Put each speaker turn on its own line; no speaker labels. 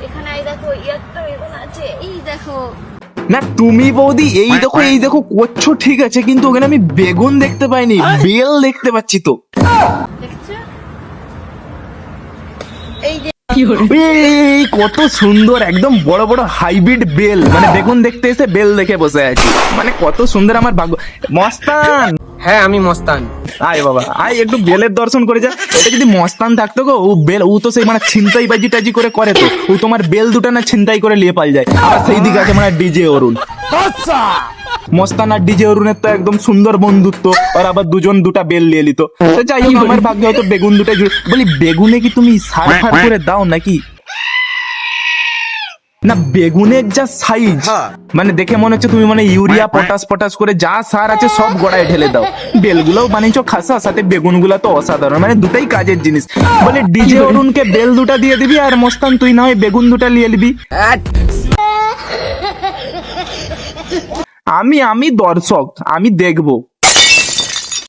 এখানে এই দেখো একটা বেগুন আছে, এই দেখো।
না তুমি বৌদি এই দেখো করছো ঠিক আছে, কিন্তু ওখানে আমি বেগুন দেখতে পাইনি, বেল দেখতে পাচ্ছি তো।
দেখছো এই যে
এই কত সুন্দর, একদম বড় বড় হাইব্রিড বেল, মানে বেগুন দেখতে এসে বেল দেখে বসে আছি, মানে কত সুন্দর আমার ভাগ্য। মস্তান,
হ্যাঁ আমি মস্তান।
আয় বাবা আয়, একটু বেলের দর্শন করে যা। এটা যদি মস্তান থাকতো গো, ও তো সেই মানে ছিনতাই বাজি টাজি করে তো, ও তোমার বেল দুটা না ছিনতাই করে নিয়ে পাল যায়। আবার সেই দিকে আছে মানে ডিজে অরুণ। মস্তান আর ডিজে অরুণের তো একদম সুন্দর বন্ধুত্ব, আর আবার দুজন দুটা বেল নিয়ে নিত। তো যাই হোক, আমার ভাগ্যে হয়তো বেগুন দুটা বলি, বেগুনে কি তুমি সার ফার করে দাও নাকি? না বেগুনের যা সাইজ, মানে দেখে মনে হচ্ছে তুমি মানে ইউরিয়া পটাশ পটাশ করে যা সার আছে সব গোড়ায় ঢেলে দাও। বেলগুলোও বানিয়েছো খাসা, সাথে বেগুনগুলো তো অসাধারণ, মানে দুটাই কাজের জিনিস। বলে ডিজে অরুণকে বেল দুটা দিয়ে দিবি, আর মস্তান তুই না হয় বেগুন দুটা নিয়ে নিবি। আমি দর্শক, আমি দেখবো।